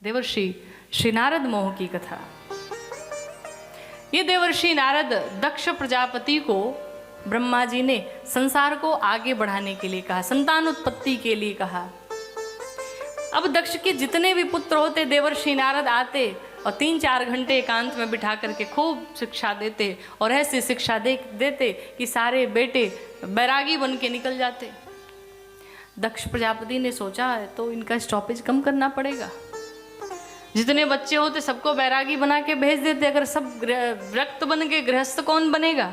देवर्षि श्री नारद मोह की कथा। ये देवर्षि नारद दक्ष प्रजापति को ब्रह्मा जी ने संसार को आगे बढ़ाने के लिए कहा, संतान उत्पत्ति के लिए कहा। अब दक्ष के जितने भी पुत्र होते देवर्षि नारद आते और 3-4 घंटे एकांत में बिठा करके खूब शिक्षा देते और ऐसी शिक्षा देते कि सारे बेटे बैरागी बन के निकल जाते। दक्ष प्रजापति ने सोचा तो इनका स्टॉपेज कम करना पड़ेगा। जितने बच्चे होते सबको बैरागी बना के भेज देते, अगर सब रक्त बन के गृहस्थ कौन बनेगा।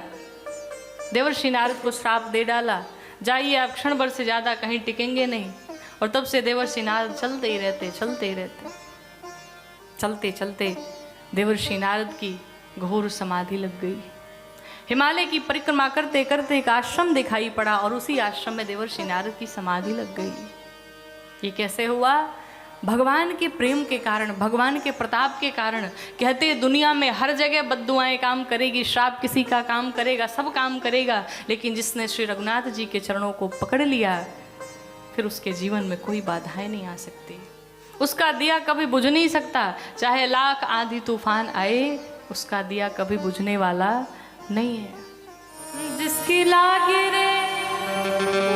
देवर्षि नारद को श्राप दे डाला, जाइए आप क्षण भर से ज़्यादा कहीं टिकेंगे नहीं। और तब से देवर्षि नारद चलते ही रहते। चलते चलते देवर्षि नारद की घोर समाधि लग गई। हिमालय की परिक्रमा करते करते एक आश्रम दिखाई पड़ा और उसी आश्रम में देवर्षि नारद की समाधि लग गई। ये कैसे हुआ? भगवान के प्रेम के कारण, भगवान के प्रताप के कारण। कहते दुनिया में हर जगह बद्दुआएं काम करेगी, श्राप किसी का काम करेगा, सब काम करेगा, लेकिन जिसने श्री रघुनाथ जी के चरणों को पकड़ लिया फिर उसके जीवन में कोई बाधाएं नहीं आ सकती। उसका दिया कभी बुझ नहीं सकता, चाहे लाख आंधी तूफान आए, उसका दिया कभी बुझने वाला नहीं है। जिसकी लागे रे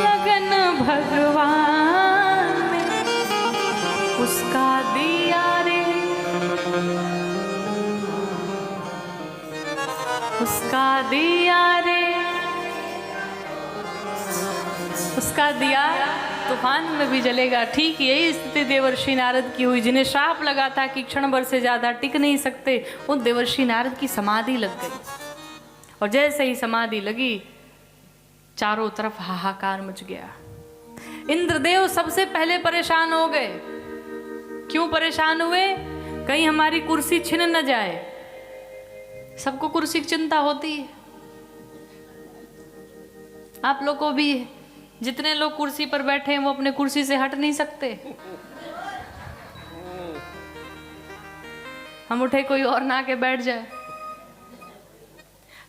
लगन भगवान में, उसका दिया रे, उसका दिया रे, उसका दिया तूफान में भी जलेगा। ठीक यही स्थिति देवर्षि नारद की हुई। जिन्हें श्राप लगा था कि क्षण भर से ज्यादा टिक नहीं सकते, उन देवर्षि नारद की समाधि लग गई। और जैसे ही समाधि लगी चारों तरफ हाहाकार मच गया। इंद्रदेव सबसे पहले परेशान हो गए। क्यों परेशान हुए? कहीं हमारी कुर्सी छिन न जाए। सबको कुर्सी की चिंता होती है, आप लोग को भी। जितने लोग कुर्सी पर बैठे हैं वो अपने कुर्सी से हट नहीं सकते। हम उठे कोई और ना के बैठ जाए।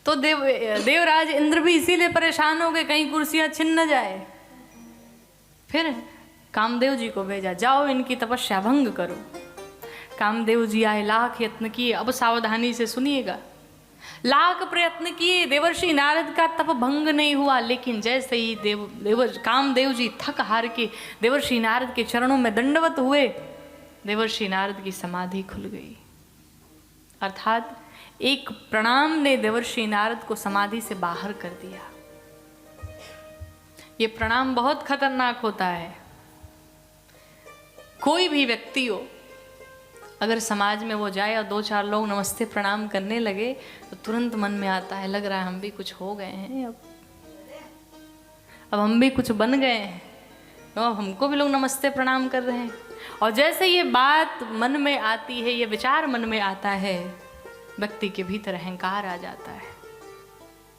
तो देवराज इंद्र भी इसीलिए परेशान हो गए कहीं कुर्सियां छिन न जाए। फिर कामदेव जी को भेजा, जाओ इनकी तपस्या भंग करो। कामदेव जी आए, लाख यत्न किए। अब सावधानी से सुनिएगा। लाख प्रयत्न किए, देवर्षि नारद का तप भंग नहीं हुआ। लेकिन जैसे ही कामदेव जी थक हार के देवर्षि नारद के चरणों में दंडवत हुए, देवर्षि नारद की समाधि खुल गई। अर्थात एक प्रणाम ने देवर्षि नारद को समाधि से बाहर कर दिया। ये प्रणाम बहुत खतरनाक होता है। कोई भी व्यक्ति हो, अगर समाज में वो जाए और 2-4 लोग नमस्ते प्रणाम करने लगे तो तुरंत मन में आता है, लग रहा है हम भी कुछ हो गए हैं, अब हम भी कुछ बन गए हैं, अब हमको भी लोग नमस्ते प्रणाम कर रहे हैं। और जैसे ये बात मन में आती है, ये विचार मन में आता है, व्यक्ति के भीतर अहंकार आ जाता है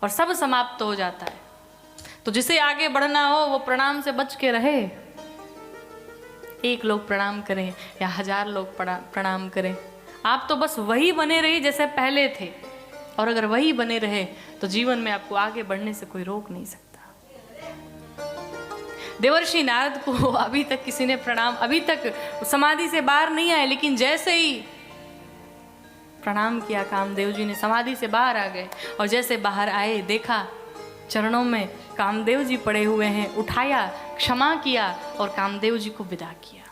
और सब समाप्त हो जाता है। तो जिसे आगे बढ़ना हो वो प्रणाम से बच के रहे। एक लोग प्रणाम करें या 1000 लोग प्रणाम करें, आप तो बस वही बने रहिए जैसे पहले थे। और अगर वही बने रहे तो जीवन में आपको आगे बढ़ने से कोई रोक नहीं सकता। देवर्षि नारद को अभी तक किसी ने प्रणाम, अभी तक समाधि से बाहर नहीं आए, लेकिन जैसे ही प्रणाम किया कामदेव जी ने, समाधि से बाहर आ गए। और जैसे बाहर आए देखा चरणों में कामदेव जी पड़े हुए हैं, उठाया, क्षमा किया और कामदेव जी को विदा किया।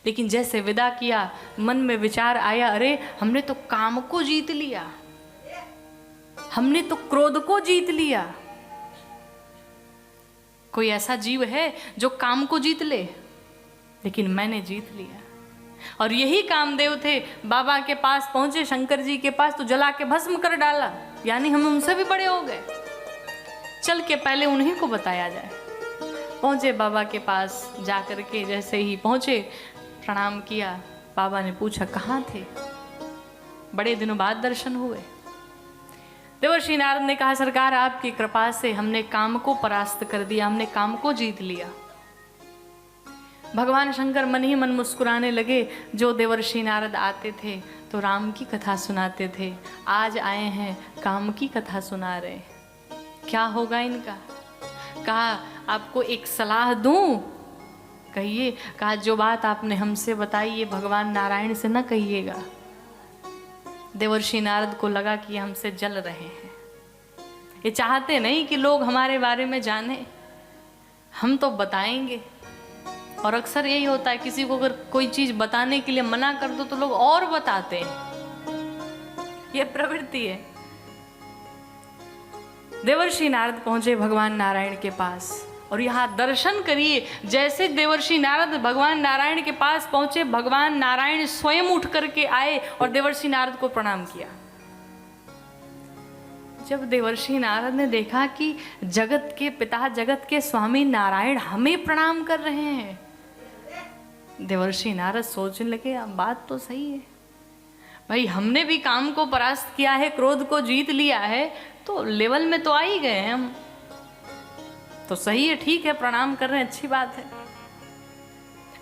लेकिन जैसे विदा किया मन में विचार आया, अरे हमने तो काम को जीत लिया, हमने तो क्रोध को जीत लिया। कोई ऐसा जीव है जो काम को जीत ले? लेकिन मैंने जीत लिया। और यही कामदेव थे, बाबा के पास पहुंचे, शंकर जी के पास, तो जला के भस्म कर डाला। यानी हम उनसे भी बड़े हो गए। चल के पहले उन्हीं को बताया जाए। पहुंचे बाबा के पास, जाकर के जैसे ही पहुंचे प्रणाम किया। बाबा ने पूछा कहाँ थे, बड़े दिनों बाद दर्शन हुए। देवर्षि नारद ने कहा, सरकार आपकी कृपा से हमने काम को परास्त कर दिया, हमने काम को जीत लिया। भगवान शंकर मन ही मन मुस्कुराने लगे। जो देवर्षि नारद आते थे तो राम की कथा सुनाते थे, आज आए हैं काम की कथा सुना रहे। क्या होगा इनका? कहा आपको एक सलाह दूं, कहिए। कहा जो बात आपने हमसे बताई ये भगवान नारायण से न कहिएगा। देवर्षि नारद को लगा कि हमसे जल रहे हैं, ये चाहते नहीं कि लोग हमारे बारे में जाने, हम तो बताएंगे। और अक्सर यही होता है, किसी को अगर कोई चीज बताने के लिए मना कर दो तो लोग और बताते हैं, ये प्रवृत्ति है। देवर्षि नारद पहुंचे भगवान नारायण के पास और यहाँ दर्शन करिए। जैसे देवर्षि नारद भगवान नारायण के पास पहुंचे, भगवान नारायण स्वयं उठ करके आए और देवर्षि नारद को प्रणाम किया। जब देवर्षि नारद ने देखा कि जगत के पिता, जगत के स्वामी नारायण हमें प्रणाम कर रहे हैं, देवर्षि नारद सोचने लगे अब बात तो सही है भाई, हमने भी काम को परास्त किया है, क्रोध को जीत लिया है, तो लेवल में तो आ ही गए हैं हम, तो सही है, ठीक है, प्रणाम कर रहे हैं, अच्छी बात है।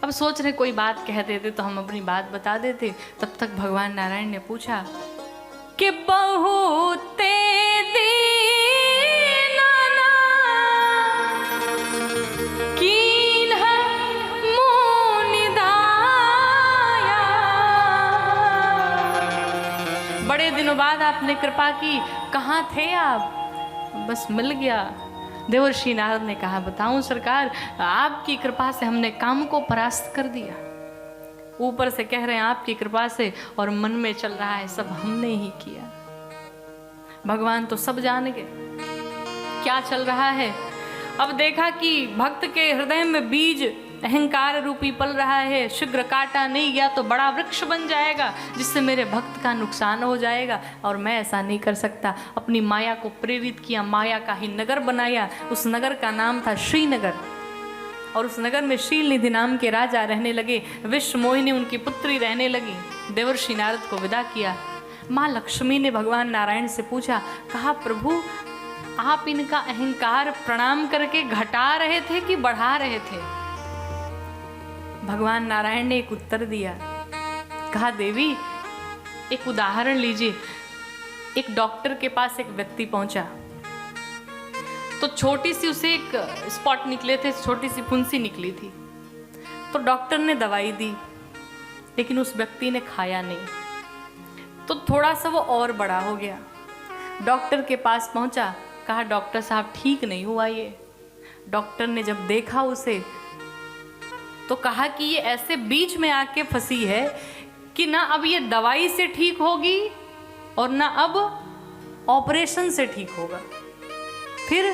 अब सोच रहे कोई बात कह देते तो हम अपनी बात बता देते। तब तक भगवान नारायण ने पूछा कि बहुते बड़े दिनों बाद आपने कृपा की, कहाँ थे आप? बस मिल गया। देवर्षि नारद ने कहा बताऊं सरकार, आपकी कृपा से हमने काम को परास्त कर दिया। ऊपर से कह रहे हैं आपकी कृपा से, और मन में चल रहा है सब हमने ही किया। भगवान तो सब जान गए क्या चल रहा है। अब देखा कि भक्त के हृदय में बीज अहंकार रूपी पल रहा है, शीघ्र काटा नहीं गया तो बड़ा वृक्ष बन जाएगा, जिससे मेरे भक्त का नुकसान हो जाएगा, और मैं ऐसा नहीं कर सकता। अपनी माया को प्रेरित किया, माया का ही नगर बनाया। उस नगर का नाम था श्रीनगर, और उस नगर में शीलनिधि नाम के राजा रहने लगे। विश्व मोहिनी उनकी पुत्री रहने लगी। देवर्षि नारद को विदा किया। माँ लक्ष्मी ने भगवान नारायण से पूछा, कहा प्रभु आप इनका अहंकार प्रणाम करके घटा रहे थे कि बढ़ा रहे थे? भगवान नारायण ने एक उत्तर दिया, कहा देवी एक उदाहरण लीजिए। एक डॉक्टर के पास एक व्यक्ति पहुंचा, तो छोटी सी उसे एक स्पॉट निकले थे, छोटी सी फुंसी निकली थी। तो डॉक्टर ने दवाई दी, लेकिन उस व्यक्ति ने खाया नहीं, तो थोड़ा सा वो और बड़ा हो गया। डॉक्टर के पास पहुंचा, कहा डॉक्टर साहब ठीक नहीं हुआ ये। डॉक्टर ने जब देखा उसे तो कहा कि ये ऐसे बीच में आके फंसी है कि ना अब ये दवाई से ठीक होगी और ना अब ऑपरेशन से ठीक होगा। फिर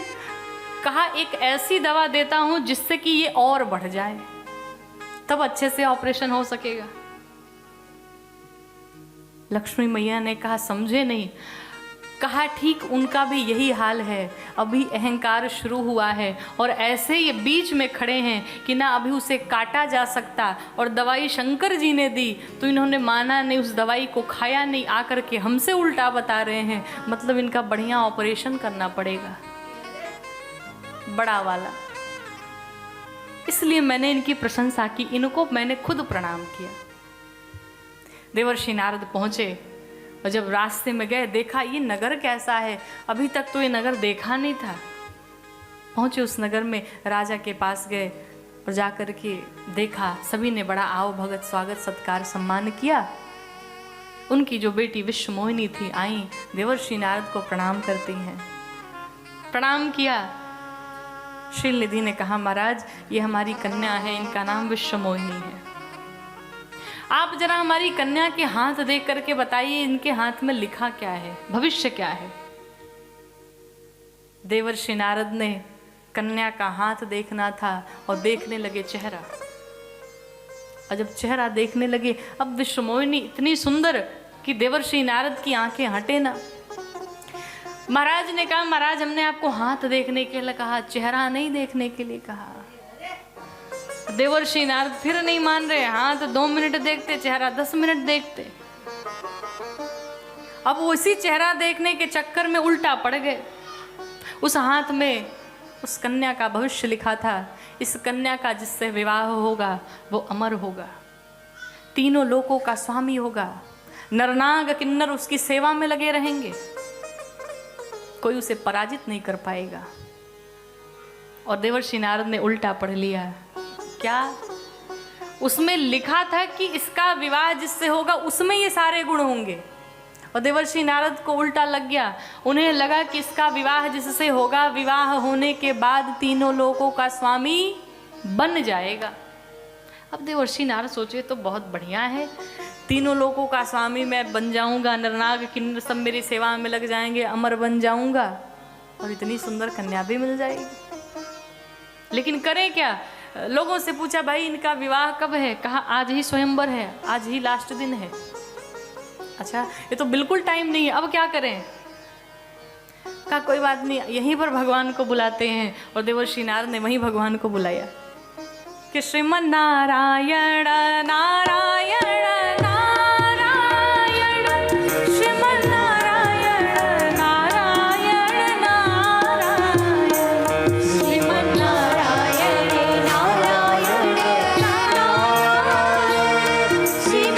कहा एक ऐसी दवा देता हूं जिससे कि ये और बढ़ जाए, तब अच्छे से ऑपरेशन हो सकेगा। लक्ष्मी मैया ने कहा समझे नहीं। कहा ठीक उनका भी यही हाल है, अभी अहंकार शुरू हुआ है और ऐसे ये बीच में खड़े हैं कि ना अभी उसे काटा जा सकता, और दवाई शंकर जी ने दी तो इन्होंने माना नहीं, उस दवाई को खाया नहीं, आकर के हमसे उल्टा बता रहे हैं, मतलब इनका बढ़िया ऑपरेशन करना पड़ेगा, बड़ा वाला। इसलिए मैंने इनकी प्रशंसा की, इनको मैंने खुद प्रणाम किया। देवर्षि नारद पहुंचे और जब रास्ते में गए देखा ये नगर कैसा है, अभी तक तो ये नगर देखा नहीं था। पहुंचे उस नगर में, राजा के पास गए और जाकर के देखा सभी ने बड़ा आओ भगत स्वागत सत्कार सम्मान किया। उनकी जो बेटी विश्व मोहिनी थी आई, देवर्षि नारद को प्रणाम करती हैं। प्रणाम किया। शीलनिधि ने कहा महाराज ये हमारी कन्या है, इनका नाम विश्व मोहिनी है, आप जरा हमारी कन्या के हाथ देख करके बताइए इनके हाथ में लिखा क्या है, भविष्य क्या है। देवर्षि नारद ने कन्या का हाथ देखना था और देखने लगे चेहरा, और जब चेहरा देखने लगे, अब विश्व मोहिनी इतनी सुंदर कि देवर्षि नारद की आंखें हटे ना। महाराज ने कहा महाराज हमने आपको हाथ देखने के लिए कहा, चेहरा नहीं देखने के लिए कहा। देवर्षि नारद फिर नहीं मान रहे, हाथ 2 मिनट देखते, चेहरा 10 मिनट देखते। अब उसी चेहरा देखने के चक्कर में उल्टा पड़ गए। उस हाथ में उस कन्या का भविष्य लिखा था, इस कन्या का जिससे विवाह होगा वो अमर होगा, तीनों लोकों का स्वामी होगा, नरनाग किन्नर उसकी सेवा में लगे रहेंगे, कोई उसे पराजित नहीं कर पाएगा। और देवर्षि नारद ने उल्टा पढ़ लिया, क्या उसमें लिखा था कि इसका विवाह जिससे होगा उसमें ये सारे गुण होंगे। और देवर्षि नारद को उल्टा लग गया, उन्हें लगा कि इसका विवाह जिससे होगा, विवाह होने के बाद तीनों लोगों का स्वामी बन जाएगा। अब देवर्षि नारद सोचे तो बहुत बढ़िया है, तीनों लोगों का स्वामी मैं बन जाऊंगा, नरनाग किन्नर सब मेरी सेवा में लग जाएंगे, अमर बन जाऊंगा और इतनी सुंदर कन्या भी मिल जाएगी। लेकिन करें क्या? लोगों से पूछा भाई इनका विवाह कब है? कहा आज ही स्वयंवर है, आज ही लास्ट दिन है। अच्छा ये तो बिल्कुल टाइम नहीं है, अब क्या करें? कहा कोई बात नहीं, यहीं पर भगवान को बुलाते हैं। और देवर्षि नारद ने वहीं भगवान को बुलाया कि श्रीमन नारायण नारायण नारायण, श्रीमन नारायण नारायण नारायण, श्रीमन नारायण नारायण नारायण, श्रीमन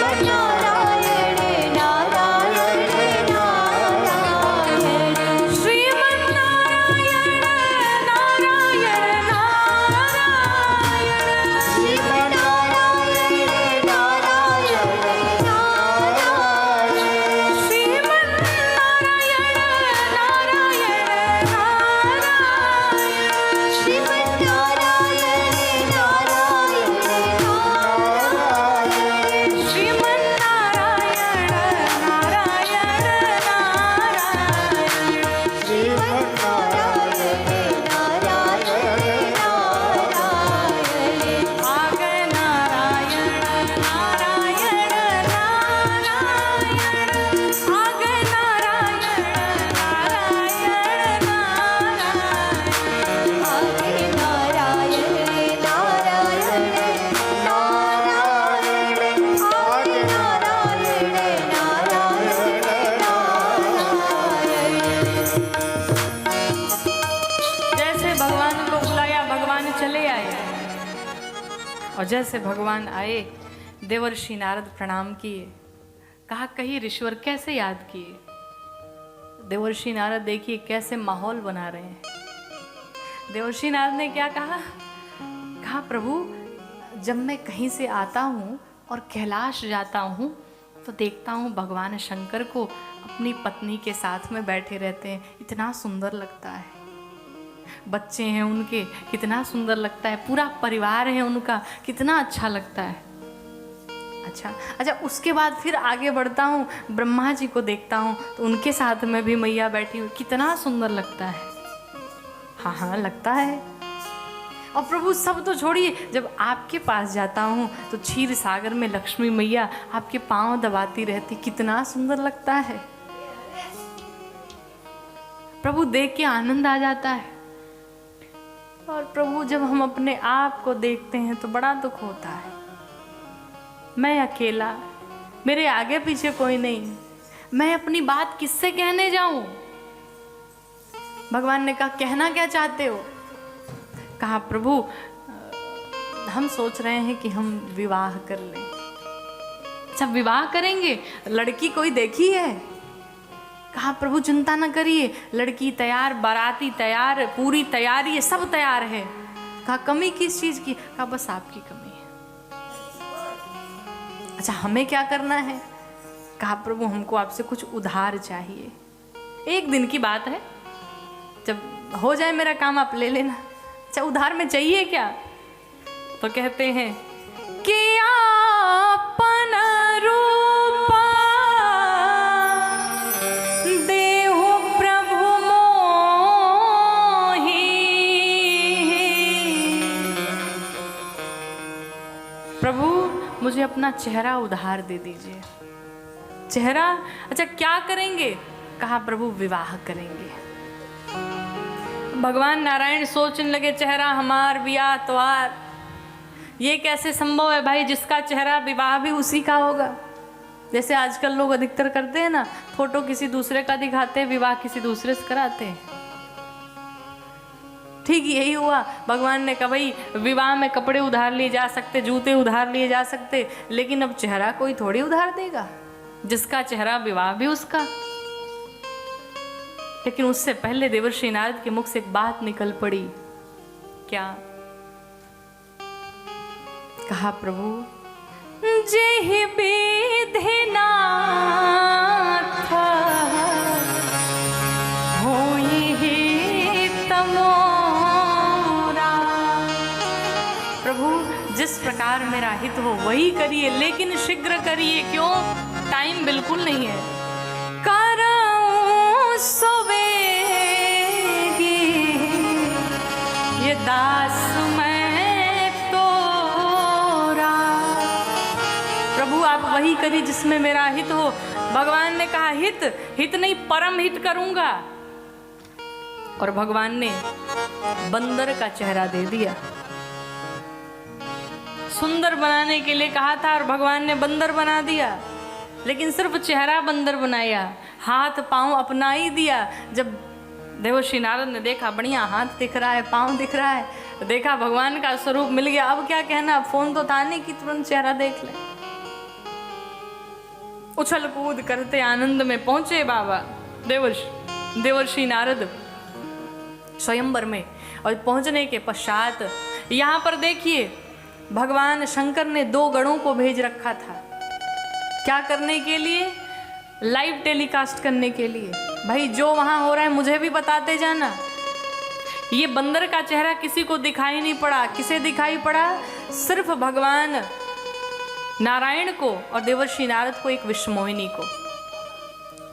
नारायण नारायण नारायण, श्रीमन नारायण नारायण और जैसे भगवान आए, देवर्षि नारद प्रणाम किए। कहा कहीं ऋषिवर कैसे याद किए? देवर्षि नारद देखिए कैसे माहौल बना रहे हैं। देवर्षि नारद ने क्या कहा? कहा प्रभु जब मैं कहीं से आता हूँ और कैलाश जाता हूँ तो देखता हूँ भगवान शंकर को अपनी पत्नी के साथ में बैठे रहते हैं, इतना सुंदर लगता है। बच्चे हैं उनके, कितना सुंदर लगता है। पूरा परिवार है उनका, कितना अच्छा लगता है। अच्छा उसके बाद फिर आगे बढ़ता हूँ, ब्रह्मा जी को देखता हूँ तो उनके साथ में भी मैया बैठी हुई, कितना सुंदर लगता है। हाँ लगता है। और प्रभु सब तो छोड़िए, जब आपके पास जाता हूँ तो क्षीर सागर में लक्ष्मी मैया आपके पांव दबाती रहती, कितना सुंदर लगता है। प्रभु देख के आनंद आ जाता है। और प्रभु जब हम अपने आप को देखते हैं तो बड़ा दुख होता है। मैं अकेला, मेरे आगे पीछे कोई नहीं, मैं अपनी बात किससे कहने जाऊं? भगवान ने कहा कहना क्या चाहते हो? कहा प्रभु हम सोच रहे हैं कि हम विवाह कर लें। अच्छा विवाह करेंगे? लड़की कोई देखी है? कहा प्रभु चिंता न करिए, लड़की तैयार, बाराती तैयार, पूरी तैयारी है, सब तैयार है। कहा कमी किस चीज की? कहा बस आपकी कमी है। अच्छा हमें क्या करना है? कहा प्रभु हमको आपसे कुछ उधार चाहिए। एक दिन की बात है, जब हो जाए मेरा काम आप ले लेना। अच्छा उधार में चाहिए क्या? तो कहते हैं कि आपन रूपा देहु प्रभु मोहि, प्रभु मुझे अपना चेहरा उधार दे दीजिए। चेहरा? अच्छा क्या करेंगे? कहा प्रभु विवाह करेंगे। भगवान नारायण सोचने लगे चेहरा हमार विवाह त्वार, ये कैसे संभव है भाई? जिसका चेहरा विवाह भी उसी का होगा। जैसे आजकल लोग अधिकतर करते हैं ना, फोटो किसी दूसरे का दिखाते हैं, विवाह किसी दूसरे से कराते हैं। ठीक यही हुआ। भगवान ने कहा भाई विवाह में कपड़े उधार लिए जा सकते, जूते उधार लिए जा सकते, लेकिन अब चेहरा कोई थोड़ी उधार देगा। जिसका चेहरा विवाह भी उसका। लेकिन उससे पहले देवर्षि नारद के मुख से एक बात निकल पड़ी। क्या? कहा प्रभु जेहि विधि नाथ होई तमोरा। प्रभु जिस प्रकार मेरा हित हो वही करिए, लेकिन शीघ्र करिए, क्यों? टाइम बिल्कुल नहीं है। करऊं सोवेगी ये दास मैं तोरा। प्रभु आप वही करिए जिसमें मेरा हित हो। भगवान ने कहा हित नहीं, परम हित करूंगा। और भगवान ने बंदर का चेहरा दे दिया। सुंदर बनाने के लिए कहा था और भगवान ने बंदर बना दिया, लेकिन सिर्फ चेहरा बंदर बनाया, हाथ पांव अपना ही दिया। जब देवर्षि नारद ने देखा बढ़िया हाथ दिख रहा है, पांव दिख रहा है, देखा भगवान का स्वरूप मिल गया, अब क्या कहना, फोन तो था नहीं कि तुरंत चेहरा देख ले। उछल कूद करते आनंद में पहुंचे बाबा देवर्षि नारद स्वयंवर में। और पहुंचने के पश्चात यहाँ पर देखिए भगवान शंकर ने 2 गणों को भेज रखा था। क्या करने के लिए? लाइव टेलीकास्ट करने के लिए। भाई जो वहां हो रहा है मुझे भी बताते जाना। ये बंदर का चेहरा किसी को दिखाई नहीं पड़ा। किसे दिखाई पड़ा? सिर्फ भगवान नारायण को और देवर्षि नारद को, एक विश्वमोहिनी को।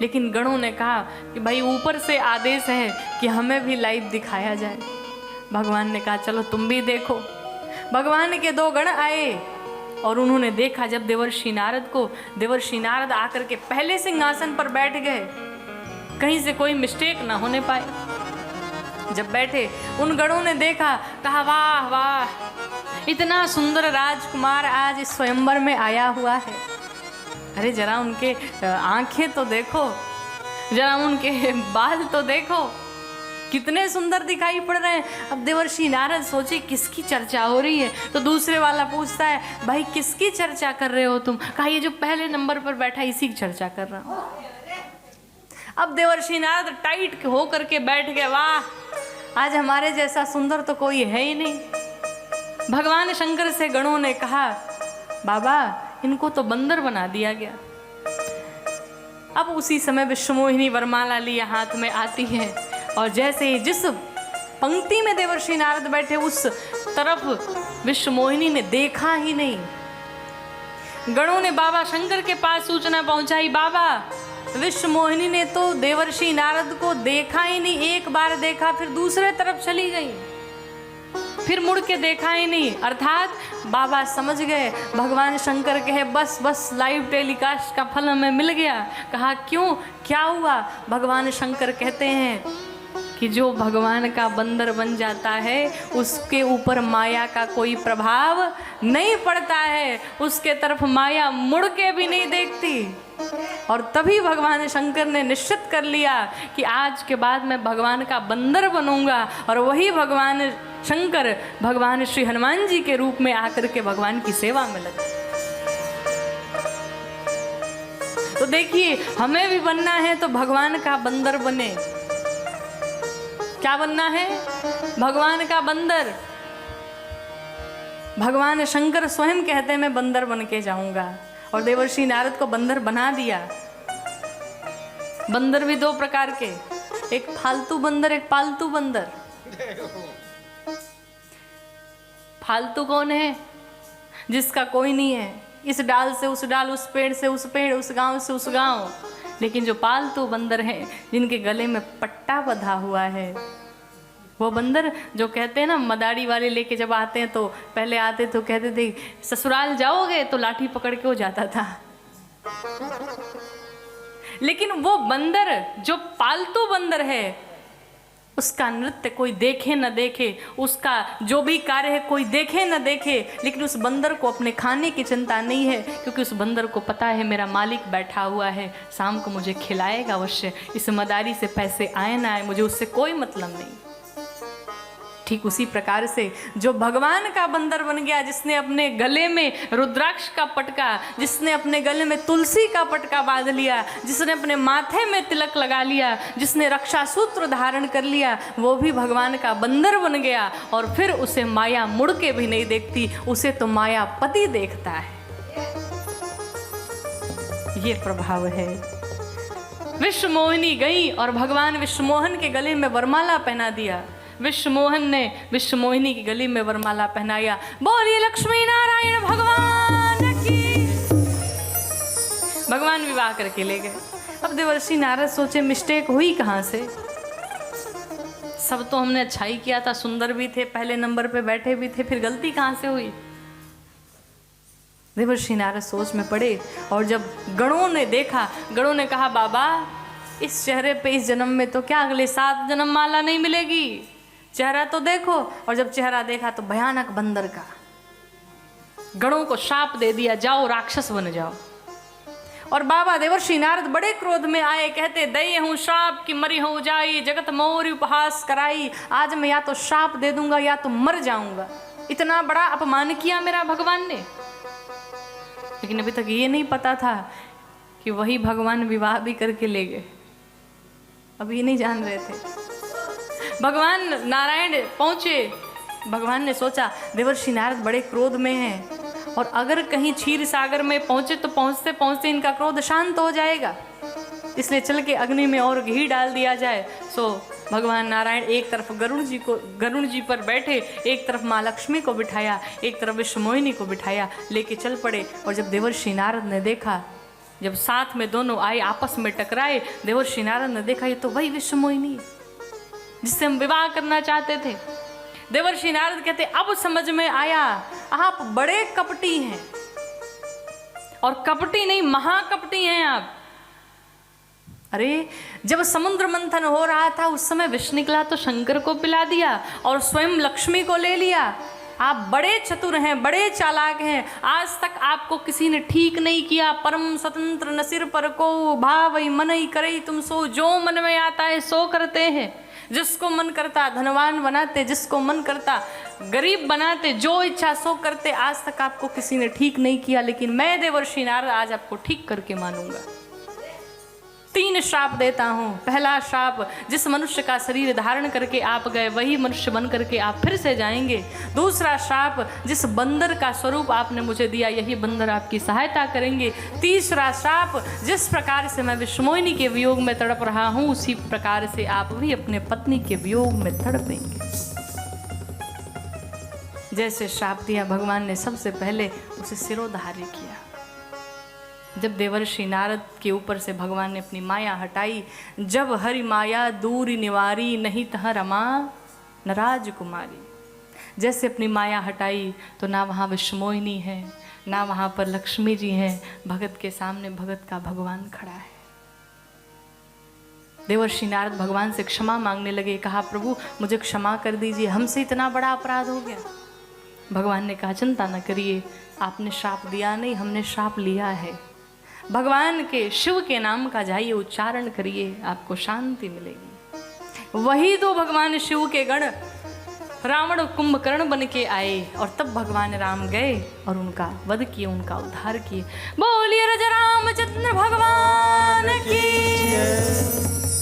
लेकिन गणों ने कहा कि भाई ऊपर से आदेश है कि हमें भी लाइव दिखाया जाए। भगवान ने कहा चलो तुम भी देखो। भगवान के 2 गण आए और उन्होंने देखा जब देवर्षि नारद को। देवर्षि नारद आकर के पहले सिंहासन पर बैठ गए, कहीं से कोई मिस्टेक ना होने पाए। जब बैठे उन गणों ने देखा, कहा वाह वाह, इतना सुंदर राजकुमार आज इस स्वयंवर में आया हुआ है। अरे जरा उनके आंखें तो देखो, जरा उनके बाल तो देखो, कितने सुंदर दिखाई पड़ रहे हैं। अब देवर्षि नारद सोचे किसकी चर्चा हो रही है, तो दूसरे वाला पूछता है भाई किसकी चर्चा कर रहे हो तुम? कहा ये जो पहले नंबर पर बैठा इसी की चर्चा कर रहा हूँ। अब देवर्षि नारद टाइट हो करके बैठ गए, वाह आज हमारे जैसा सुंदर तो कोई है ही नहीं। भगवान शंकर से गणों ने कहा बाबा इनको तो बंदर बना दिया गया। अब उसी समय विश्वमोहिनी वरमाला लिए हाथ में आती है और जैसे ही जिस पंक्ति में देवर्षि नारद बैठे उस तरफ विश्वमोहिनी ने देखा ही नहीं। गणों ने बाबा शंकर के पास सूचना पहुंचाई, बाबा विश्वमोहिनी ने तो देवर्षि नारद को देखा ही नहीं। एक बार देखा फिर दूसरे तरफ चली गई, फिर मुड़ के देखा ही नहीं। अर्थात बाबा समझ गए भगवान शंकर कहे बस बस लाइव टेलीकास्ट का फल हमें मिल गया। कहा क्यों, क्या हुआ? भगवान शंकर कहते हैं कि जो भगवान का बंदर बन जाता है उसके ऊपर माया का कोई प्रभाव नहीं पड़ता है, उसके तरफ माया मुड़ के भी नहीं देखती। और तभी भगवान शंकर ने निश्चित कर लिया कि आज के बाद मैं भगवान का बंदर बनूंगा। और वही भगवान शंकर भगवान श्री हनुमान जी के रूप में आकर के भगवान की सेवा में लगे। तो देखिए हमें भी बनना है तो भगवान का बंदर बने। क्या बनना है? भगवान का बंदर। भगवान शंकर स्वयं कहते हैं मैं बंदर बन के जाऊंगा, और देवर्षि नारद को बंदर बना दिया। बंदर भी 2 प्रकार के, एक फालतू बंदर, एक पालतू बंदर। फालतू कौन है? जिसका कोई नहीं है, इस डाल से उस डाल, उस पेड़ से उस पेड़, उस गांव से उस गांव। लेकिन जो पालतू बंदर हैं जिनके गले में पट्टा बंधा हुआ है, वो बंदर जो कहते हैं ना, मदारी वाले लेके जब आते हैं तो पहले आते तो कहते थे ससुराल जाओगे, तो लाठी पकड़ के वो जाता था। लेकिन वो बंदर जो पालतू बंदर है उसका नृत्य कोई देखे न देखे, उसका जो भी कार्य है कोई देखे न देखे, लेकिन उस बंदर को अपने खाने की चिंता नहीं है, क्योंकि उस बंदर को पता है मेरा मालिक बैठा हुआ है, शाम को मुझे खिलाएगा अवश्य। इस मदारी से पैसे आए ना आए मुझे उससे कोई मतलब नहीं। ठीक उसी प्रकार से जो भगवान का बंदर बन गया, जिसने अपने गले में रुद्राक्ष का पटका, जिसने अपने गले में तुलसी का पटका बांध लिया, जिसने अपने माथे में तिलक लगा लिया, जिसने रक्षा सूत्र धारण कर लिया, वो भी भगवान का बंदर बन गया। और फिर उसे माया मुड़ के भी नहीं देखती, उसे तो माया पति देखता है। ये प्रभाव है। विश्व मोहिनी गई और भगवान विश्वमोहन के गले में वरमाला पहना दिया। विश्वमोहन ने विश्व मोहिनी की गले में वरमाला पहनाया। बोलिए लक्ष्मी नारायण भगवान की। भगवान विवाह करके ले गए। अब देवर्षि नारद सोचे मिस्टेक हुई कहाँ से? सब तो हमने अच्छा ही किया था, सुंदर भी थे, पहले नंबर पे बैठे भी थे, फिर गलती कहाँ से हुई? देवर्षि नारद सोच में पड़े और जब गणों ने देखा, गणों ने कहा बाबा इस चेहरे पे इस जन्म में तो क्या अगले 7 जन्म माला नहीं मिलेगी, चेहरा तो देखो। और जब चेहरा देखा तो भयानक बंदर का। गणों को शाप दे दिया, जाओ राक्षस बन जाओ। और बाबा देवर्षि नारद बड़े क्रोध में आए, कहते दई हूँ श्राप की मरी हो जाई, जगत मोर उपहास कराई। आज मैं या तो श्राप दे दूंगा या तो मर जाऊंगा। इतना बड़ा अपमान किया मेरा भगवान ने। लेकिन अभी तक ये नहीं पता था कि वही भगवान विवाह भी करके ले गए। अभी नहीं जान रहे थे। भगवान नारायण पहुंचे। भगवान ने सोचा देवर्षि नारद बड़े क्रोध में हैं और अगर कहीं क्षीर सागर में पहुंचे तो पहुंचते पहुंचते इनका क्रोध शांत हो जाएगा, इसलिए चल के अग्नि में और घी डाल दिया जाए। सो भगवान नारायण एक तरफ गरुण जी पर बैठे, एक तरफ माँ लक्ष्मी को बिठाया, एक तरफ विश्वमोहिनी को बिठाया, लेके चल पड़े। और जब देवर्षि नारद ने देखा, जब साथ में दोनों आए आपस में टकराए, देवर्षि नारद ने देखा ये तो वही विश्वमोहिनी जिससे हम विवाह करना चाहते थे। देवर्षि नारद कहते अब समझ में आया आप बड़े कपटी हैं, और कपटी नहीं महाकपटी हैं आप। अरे जब समुद्र मंथन हो रहा था उस समय विष निकला तो शंकर को पिला दिया और स्वयं लक्ष्मी को ले लिया। आप बड़े चतुर हैं, बड़े चालाक हैं। आज तक आपको किसी ने ठीक नहीं किया। परम स्वतंत्र न सिर पर को, भावई मनई करई तुम सो। जो मन में आता है सो करते हैं। जिसको मन करता धनवान बनाते, जिसको मन करता गरीब बनाते, जो इच्छा सो करते। आज तक आपको किसी ने ठीक नहीं किया, लेकिन मैं देवर्षि नारद आज आपको ठीक करके मानूंगा। 3 श्राप देता हूँ। पहला श्राप, जिस मनुष्य का शरीर धारण करके आप गए वही मनुष्य बन करके आप फिर से जाएंगे। दूसरा श्राप, जिस बंदर का स्वरूप आपने मुझे दिया यही बंदर आपकी सहायता करेंगे। तीसरा श्राप, जिस प्रकार से मैं विश्वमोहिनी के वियोग में तड़प रहा हूँ उसी प्रकार से आप भी अपने पत्नी के वियोग में तड़पेंगे। जैसे श्राप दिया भगवान ने सबसे पहले उसे सिरोधार्य किया। जब देवर्षि नारद के ऊपर से भगवान ने अपनी माया हटाई, जब हरि माया दूर निवारी, नहीं तह रमा न राजकुमारी। जैसे अपनी माया हटाई तो ना वहाँ विश्वमोहिनी है, ना वहाँ पर लक्ष्मी जी हैं। भगत के सामने भगत का भगवान खड़ा है। देवर्षि नारद भगवान से क्षमा मांगने लगे। कहा प्रभु मुझे क्षमा कर दीजिए, हमसे इतना बड़ा अपराध हो गया। भगवान ने कहा चिंता न करिए, आपने श्राप दिया नहीं, हमने श्राप लिया है। भगवान के शिव के नाम का जाइए उच्चारण करिए, आपको शांति मिलेगी। वही तो भगवान शिव के गण रावण कुंभकर्ण बन के आए और तब भगवान राम गए और उनका वध किए, उनका उद्धार किए। बोलिए राजा रामचंद्र भगवान की।